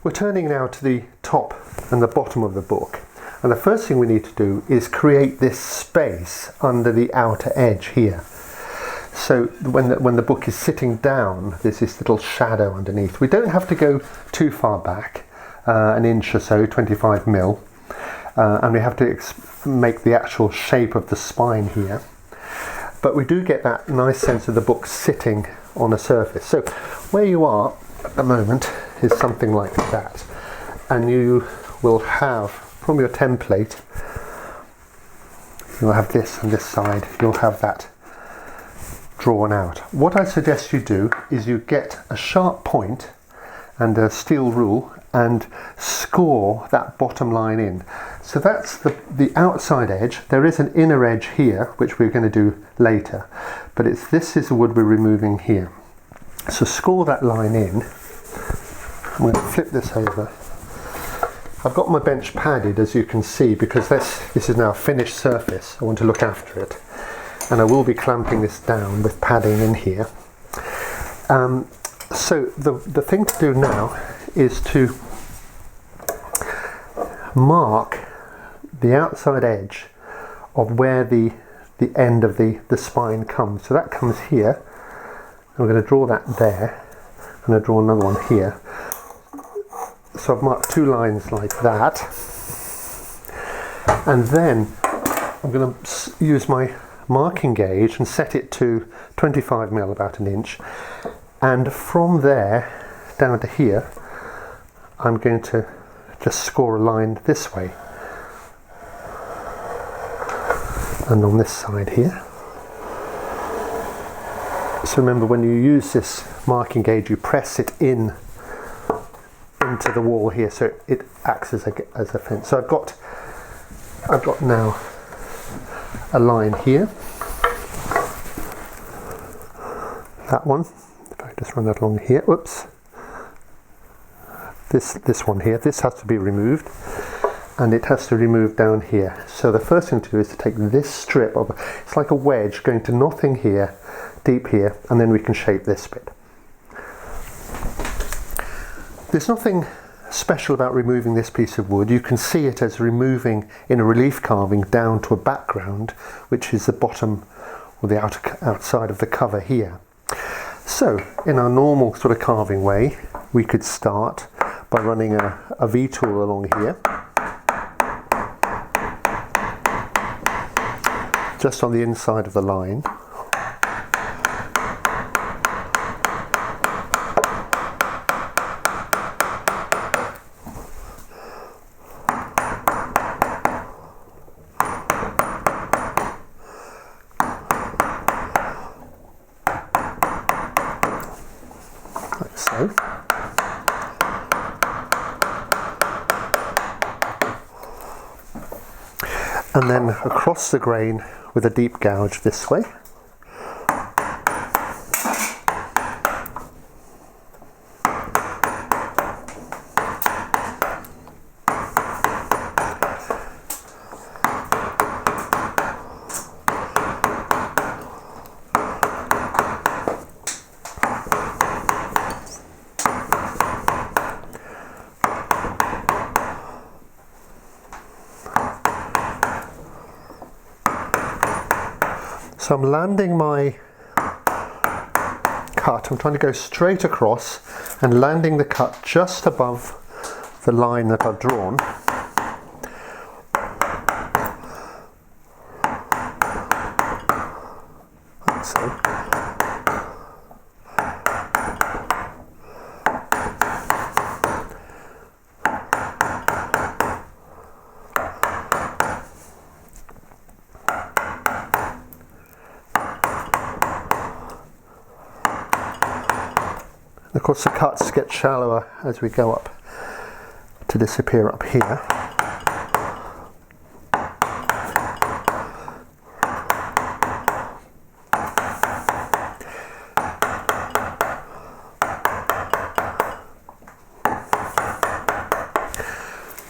We're turning now to the top and the bottom of the book, and the first thing we need to do is create this space under the outer edge here. So when the book is sitting down, there's this little shadow underneath. We don't have to go too far back, an inch or so, 25 mil, and we have to make the actual shape of the spine here. But we do get that nice sense of the book sitting on a surface. So where you are at the moment is something like that, and you will have from your template, you'll have this on this side, you'll have that drawn out. What I suggest you do is you get a sharp point and a steel rule and score that bottom line in. So that's the outside edge. There is an inner edge here, which we're going to do later, but this is the wood we're removing here. So score that line in. I'm going to flip this over. I've got my bench padded, as you can see, because this is now a finished surface. I want to look after it, and I will be clamping this down with padding in here. So the thing to do now is to mark the outside edge of where the end of the spine comes. So that comes here. I'm going to draw that there. I'm going to draw another one here. So I've marked two lines like that. And then I'm going to use my marking gauge and set it to 25 mil, about an inch. And from there down to here, I'm going to just score a line this way. And on this side here. So remember, when you use this marking gauge, you press it into the wall here, so it acts as a fence. So I've got now a line here. That one. If I just run that along here. Whoops. This one here. This has to be removed, and it has to remove down here. So the first thing to do is to take this strip of, it's like a wedge going to nothing here, deep here, and then we can shape this bit. There's nothing special about removing this piece of wood. You can see it as removing in a relief carving down to a background, which is the bottom or the outside of the cover here. So in our normal sort of carving way, we could start by running a V-tool along here, just on the inside of the line. Like so. And then across the grain with a deep gouge this way. So I'm landing my cut, I'm trying to go straight across and landing the cut just above the line that I've drawn. Like so. Of course, the cuts get shallower as we go up to disappear up here.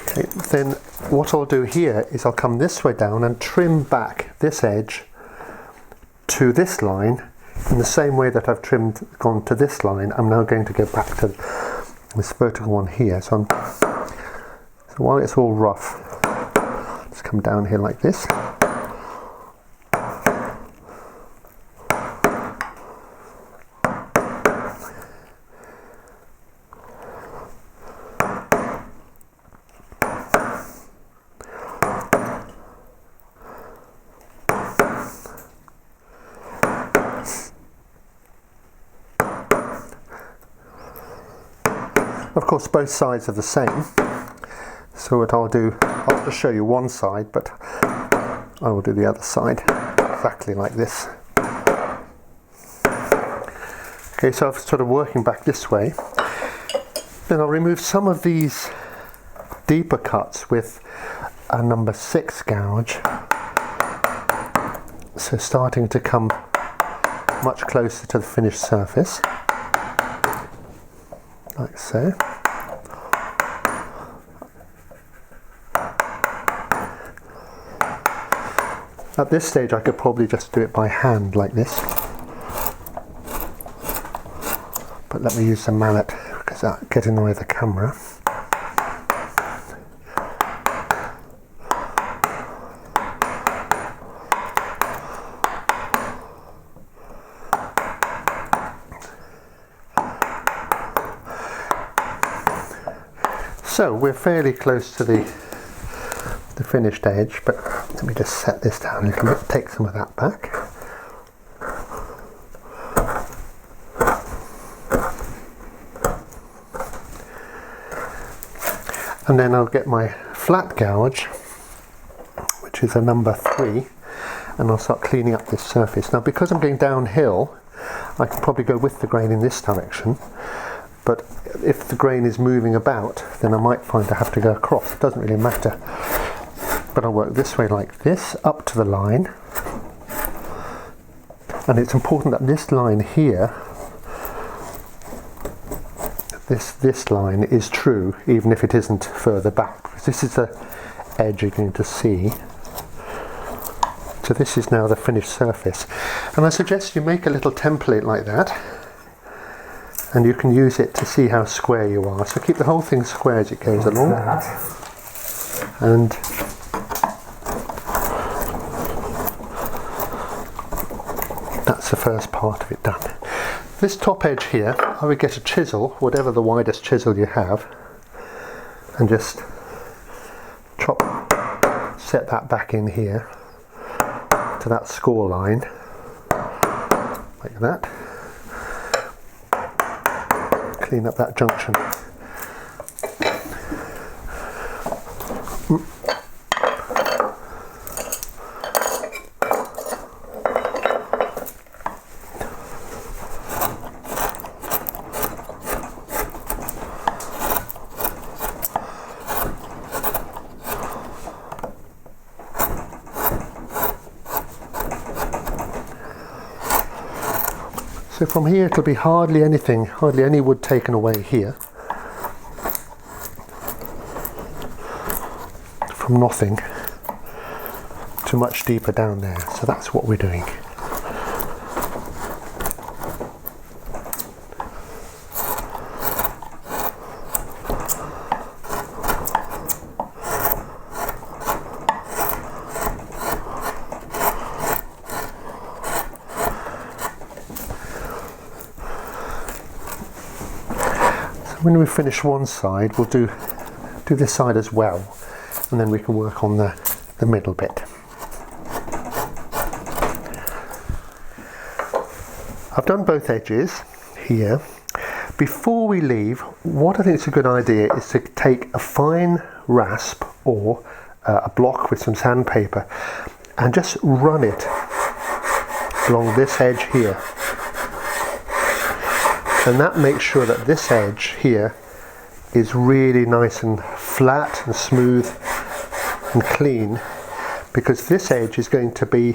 Okay, then what I'll do here is I'll come this way down and trim back this edge to this line in the same way that I've gone to this line. I'm now going to go back to this vertical one here. So while it's all rough, just come down here like this. Of course, both sides are the same. So what I'll do, I'll just show you one side, but I will do the other side exactly like this. Okay, so I'm sort of working back this way. Then I'll remove some of these deeper cuts with a number 6 gouge. So starting to come much closer to the finished surface, like so. At this stage I could probably just do it by hand like this, but let me use the mallet because that'll get in the way of the camera. So we're fairly close to the finished edge, but let me just set this down a little bit, take some of that back. And then I'll get my flat gouge, which is a number 3, and I'll start cleaning up this surface. Now because I'm going downhill, I can probably go with the grain in this direction, but if the grain is moving about, then I might find I have to go across. It doesn't really matter. But I'll work this way like this, up to the line. And it's important that this line here, this line is true, even if it isn't further back, because this is the edge you're going to see. So this is now the finished surface. And I suggest you make a little template like that, and you can use it to see how square you are. So keep the whole thing square as it goes along. And that's the first part of it done. This top edge here, I would get a chisel, whatever the widest chisel you have, and just set that back in here to that score line, like that. Clean up that junction. So from here it'll be hardly any wood taken away here. From nothing to much deeper down there. So that's what we're doing. When we finish one side, we'll do this side as well, and then we can work on the middle bit. I've done both edges here. Before we leave, what I think is a good idea is to take a fine rasp or a block with some sandpaper and just run it along this edge here. And that makes sure that this edge here is really nice and flat and smooth and clean, because this edge is going to be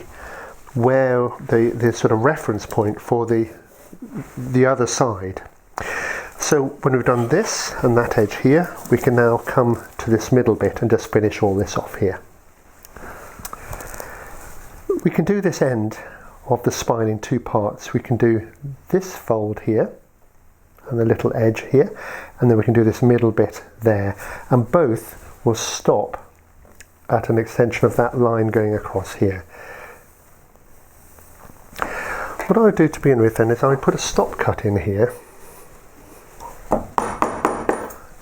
where the sort of reference point for the other side. So when we've done this and that edge here, we can now come to this middle bit and just finish all this off here. We can do this end of the spine in two parts. We can do this fold here, and the little edge here, and then we can do this middle bit there, and both will stop at an extension of that line going across here. What I would do to begin with then is I would put a stop cut in here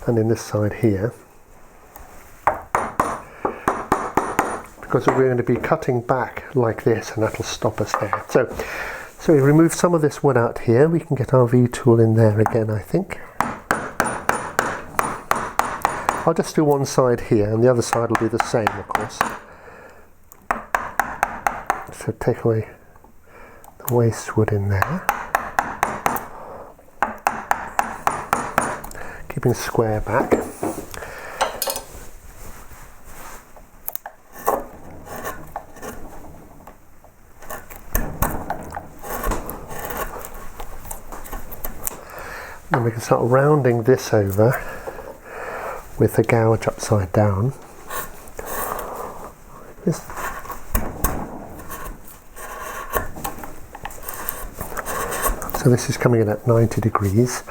and in this side here, because we're going to be cutting back like this, and that'll stop us there. So we remove some of this wood out here. We can get our V-tool in there again, I think. I'll just do one side here, and the other side will be the same, of course. So take away the waste wood in there. Keeping square back. Then we can start rounding this over with the gouge upside down. So this is coming in at 90 degrees.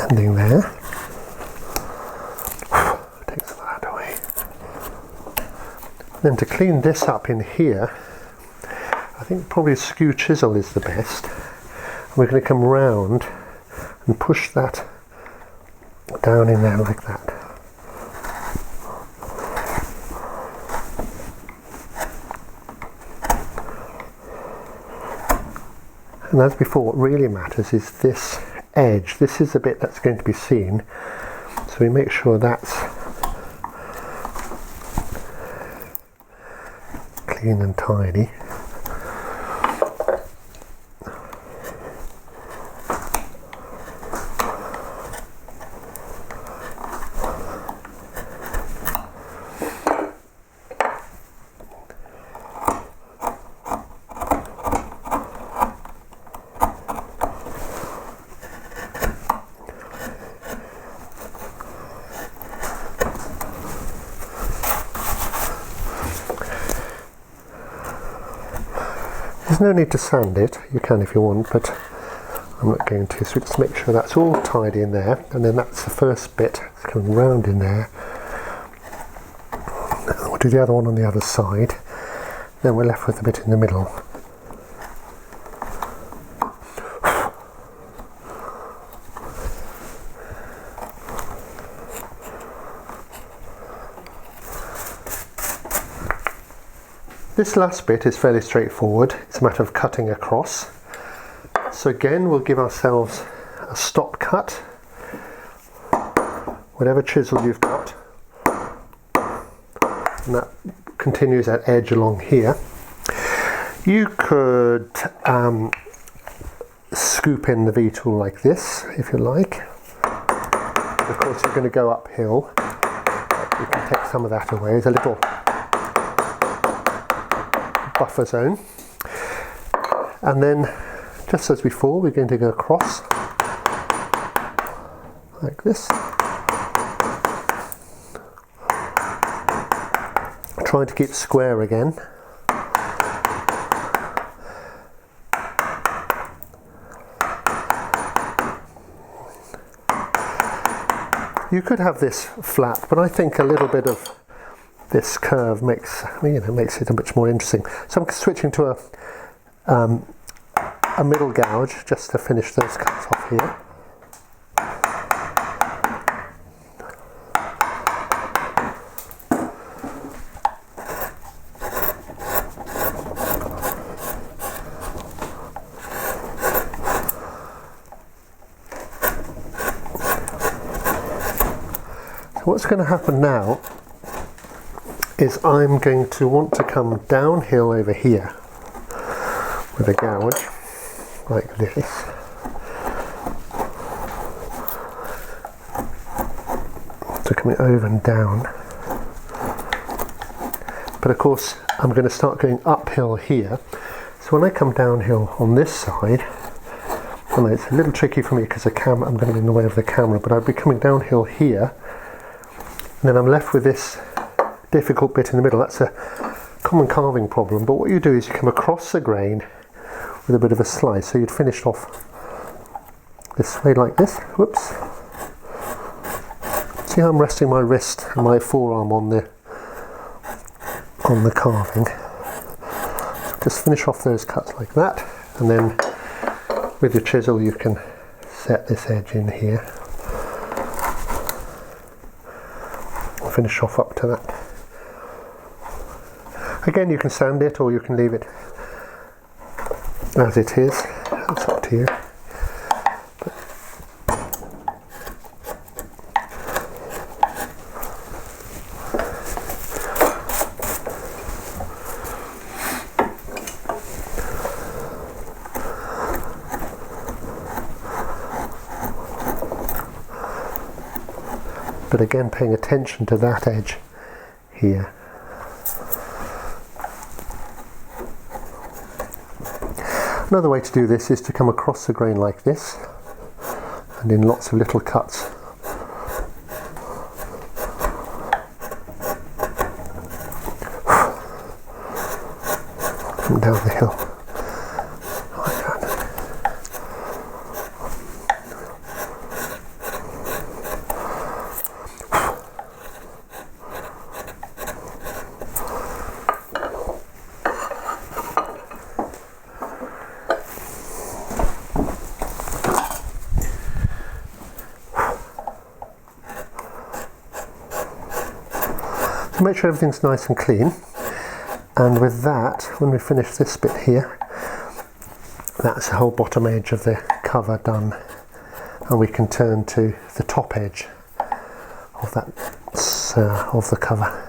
Ending there. Take some of that away. Then to clean this up in here, I think probably a skew chisel is the best. We're going to come round and push that down in there like that. And as before, what really matters is this edge. This is the bit that's going to be seen, so we make sure that's clean and tidy. There's no need to sand it, you can if you want, but I'm not going to, so just make sure that's all tidy in there, and then that's the first bit, it's coming round in there. And we'll do the other one on the other side, then we're left with the bit in the middle. This last bit is fairly straightforward. It's a matter of cutting across. So again, we'll give ourselves a stop cut. Whatever chisel you've got. And that continues that edge along here. You could scoop in the V-tool like this, if you like. Of course, you're going to go uphill. You can take some of that away. There's a little buffer zone, and then just as before, we're going to go across like this, trying to keep square again. You could have this flat, but I think a little bit of this curve makes it a bit more interesting. So I'm switching to a middle gouge just to finish those cuts off here. So what's going to happen now is I'm going to want to come downhill over here with a gouge like this. So coming over and down. But of course I'm going to start going uphill here. So when I come downhill on this side, and it's a little tricky for me because I'm going to be in the way of the camera, but I'll be coming downhill here, and then I'm left with this difficult bit in the middle. That's a common carving problem, but what you do is you come across the grain with a bit of a slice. So you'd finish off this way like this. Whoops. See how I'm resting my wrist and my forearm on the carving. Just finish off those cuts like that, and then with your chisel you can set this edge in here. Finish off up to that. Again, you can sand it or you can leave it as it is. That's up to you. But again, paying attention to that edge here. Another way to do this is to come across the grain like this, and in lots of little cuts. Come down the hill. Like that. So make sure everything's nice and clean, and with that, when we finish this bit here, that's the whole bottom edge of the cover done, and we can turn to the top edge of that of the cover.